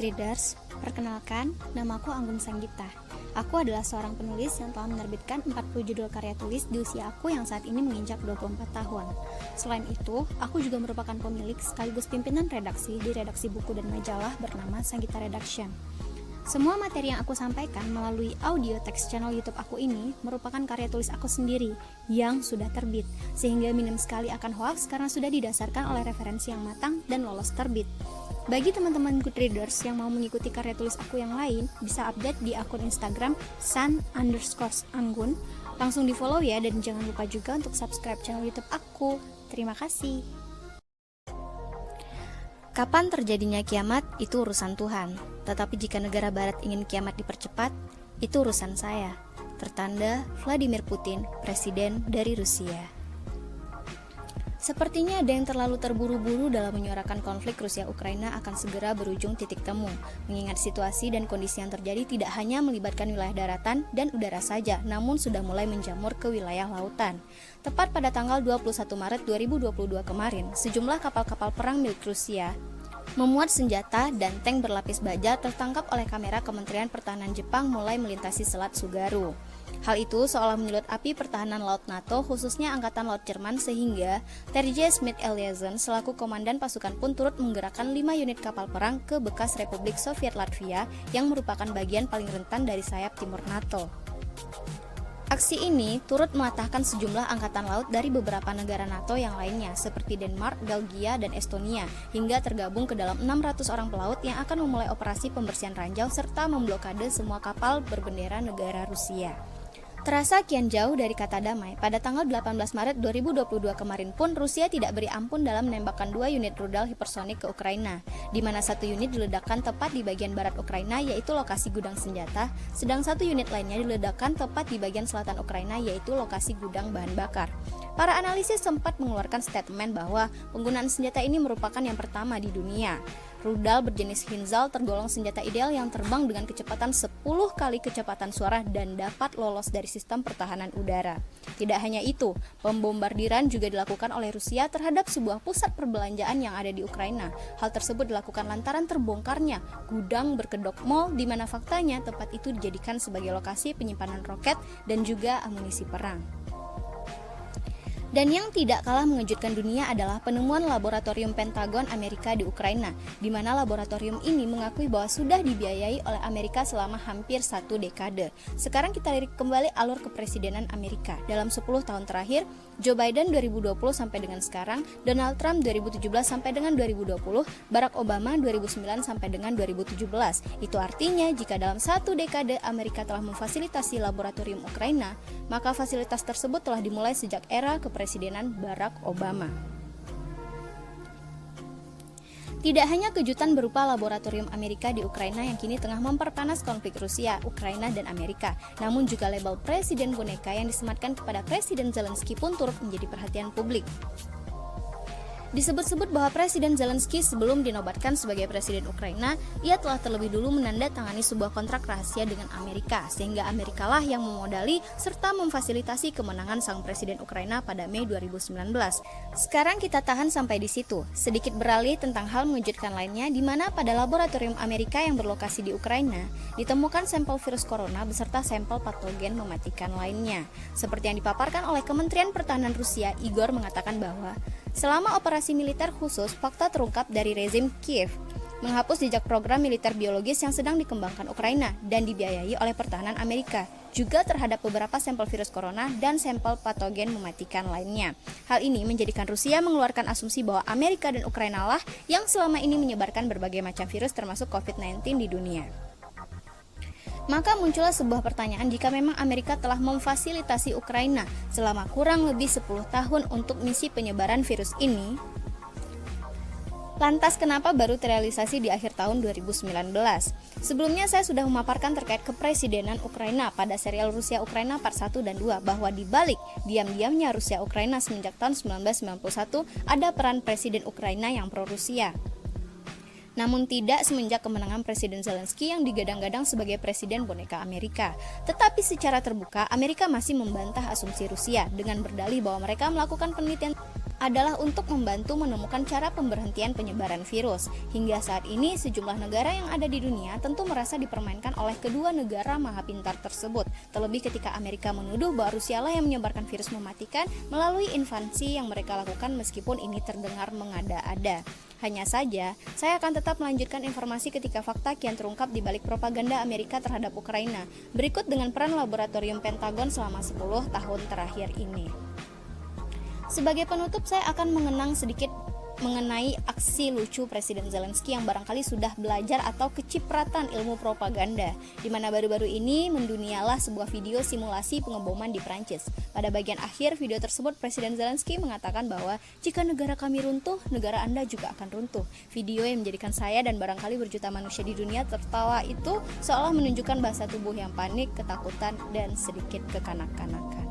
Goodreaders, perkenalkan, namaku Anggun Sanggita. Aku adalah seorang penulis yang telah menerbitkan 40 judul karya tulis di usia aku yang saat ini menginjak 24 tahun. Selain itu, aku juga merupakan pemilik sekaligus pimpinan redaksi di redaksi buku dan majalah bernama Sanggita Redaction. Semua materi yang aku sampaikan melalui audio text channel YouTube aku ini merupakan karya tulis aku sendiri yang sudah terbit, sehingga minim sekali akan hoax karena sudah didasarkan oleh referensi yang matang dan lolos terbit. Bagi teman-teman Goodreaders yang mau mengikuti karya tulis aku yang lain, bisa update di akun Instagram san_anggun. Langsung di follow ya, dan jangan lupa juga untuk subscribe channel YouTube aku. Terima kasih. Kapan terjadinya kiamat, itu urusan Tuhan. Tetapi jika negara barat ingin kiamat dipercepat, itu urusan saya. Tertanda Vladimir Putin, presiden dari Rusia. Sepertinya ada yang terlalu terburu-buru dalam menyuarakan konflik Rusia-Ukraina akan segera berujung titik temu, mengingat situasi dan kondisi yang terjadi tidak hanya melibatkan wilayah daratan dan udara saja, namun sudah mulai menjamur ke wilayah lautan. Tepat pada tanggal 21 Maret 2022 kemarin, sejumlah kapal-kapal perang milik Rusia memuat senjata dan tank berlapis baja tertangkap oleh kamera Kementerian Pertahanan Jepang mulai melintasi Selat Tsugaru. Hal itu seolah menyulut api pertahanan laut NATO, khususnya Angkatan Laut Jerman, sehingga Terje Schmidt-Eliason selaku komandan pasukan pun turut menggerakkan 5 unit kapal perang ke bekas Republik Soviet Latvia yang merupakan bagian paling rentan dari sayap timur NATO. Aksi ini turut mematahkan sejumlah angkatan laut dari beberapa negara NATO yang lainnya seperti Denmark, Belgia, dan Estonia, hingga tergabung ke dalam 600 orang pelaut yang akan memulai operasi pembersihan ranjau serta memblokade semua kapal berbendera negara Rusia. Terasa kian jauh dari kata damai, pada tanggal 18 Maret 2022 kemarin pun Rusia tidak beri ampun dalam menembakkan 2 unit rudal hipersonik ke Ukraina, di mana 1 unit diledakkan tepat di bagian barat Ukraina yaitu lokasi gudang senjata, sedang 1 unit lainnya diledakkan tepat di bagian selatan Ukraina yaitu lokasi gudang bahan bakar. Para analisis sempat mengeluarkan statement bahwa penggunaan senjata ini merupakan yang pertama di dunia. Rudal berjenis Kinzhal tergolong senjata ideal yang terbang dengan kecepatan 10 kali kecepatan suara dan dapat lolos dari sistem pertahanan udara. Tidak hanya itu, pembombardiran juga dilakukan oleh Rusia terhadap sebuah pusat perbelanjaan yang ada di Ukraina. Hal tersebut dilakukan lantaran terbongkarnya gudang berkedok mall di mana faktanya tempat itu dijadikan sebagai lokasi penyimpanan roket dan juga amunisi perang. Dan yang tidak kalah mengejutkan dunia adalah penemuan laboratorium Pentagon Amerika di Ukraina, di mana laboratorium ini mengakui bahwa sudah dibiayai oleh Amerika selama hampir 1 dekade. Sekarang kita lirik kembali alur kepresidenan Amerika. Dalam 10 tahun terakhir, Joe Biden 2020 sampai dengan sekarang, Donald Trump 2017 sampai dengan 2020, Barack Obama 2009 sampai dengan 2017. Itu artinya jika dalam 1 dekade Amerika telah memfasilitasi laboratorium Ukraina, maka fasilitas tersebut telah dimulai sejak era kepresidenan Barack Obama. Tidak hanya kejutan berupa laboratorium Amerika di Ukraina yang kini tengah memperpanas konflik Rusia, Ukraina, dan Amerika, namun juga label presiden boneka yang disematkan kepada Presiden Zelensky pun turut menjadi perhatian publik. Disebut-sebut bahwa Presiden Zelensky sebelum dinobatkan sebagai Presiden Ukraina, ia telah terlebih dulu menandatangani sebuah kontrak rahasia dengan Amerika, sehingga Amerika lah yang memodali serta memfasilitasi kemenangan sang Presiden Ukraina pada Mei 2019. Sekarang kita tahan sampai di situ. Sedikit beralih tentang hal mengejutkan lainnya, di mana pada laboratorium Amerika yang berlokasi di Ukraina, ditemukan sampel virus corona beserta sampel patogen mematikan lainnya. Seperti yang dipaparkan oleh Kementerian Pertahanan Rusia, Igor mengatakan bahwa selama operasi militer khusus, fakta terungkap dari rezim Kiev menghapus jejak program militer biologis yang sedang dikembangkan Ukraina dan dibiayai oleh pertahanan Amerika, juga terhadap beberapa sampel virus corona dan sampel patogen mematikan lainnya. Hal ini menjadikan Rusia mengeluarkan asumsi bahwa Amerika dan Ukraina lah yang selama ini menyebarkan berbagai macam virus termasuk COVID-19 di dunia. Maka muncullah sebuah pertanyaan, jika memang Amerika telah memfasilitasi Ukraina selama kurang lebih 10 tahun untuk misi penyebaran virus ini, lantas kenapa baru terrealisasi di akhir tahun 2019? Sebelumnya saya sudah memaparkan terkait kepresidenan Ukraina pada serial Rusia-Ukraina part 1 dan 2 bahwa di balik diam-diamnya Rusia-Ukraina semenjak tahun 1991 ada peran Presiden Ukraina yang pro-Rusia. Namun tidak semenjak kemenangan Presiden Zelensky yang digadang-gadang sebagai presiden boneka Amerika. Tetapi secara terbuka, Amerika masih membantah asumsi Rusia dengan berdalih bahwa mereka melakukan penelitian adalah untuk membantu menemukan cara pemberhentian penyebaran virus. Hingga saat ini, sejumlah negara yang ada di dunia tentu merasa dipermainkan oleh kedua negara maha pintar tersebut. Terlebih ketika Amerika menuduh bahwa Rusia lah yang menyebarkan virus mematikan melalui invasi yang mereka lakukan meskipun ini terdengar mengada-ada. Hanya saja, saya akan tetap melanjutkan informasi ketika fakta kian terungkap di balik propaganda Amerika terhadap Ukraina. Berikut dengan peran laboratorium Pentagon selama 10 tahun terakhir ini. Sebagai penutup, saya akan mengenang sedikit mengenai aksi lucu Presiden Zelensky yang barangkali sudah belajar atau kecipratan ilmu propaganda, di mana baru-baru ini mendunialah sebuah video simulasi pengeboman di Prancis. Pada bagian akhir video tersebut, Presiden Zelensky mengatakan bahwa jika negara kami runtuh, negara Anda juga akan runtuh. Video yang menjadikan saya dan barangkali berjuta manusia di dunia tertawa itu seolah menunjukkan bahasa tubuh yang panik, ketakutan, dan sedikit kekanak-kanakan.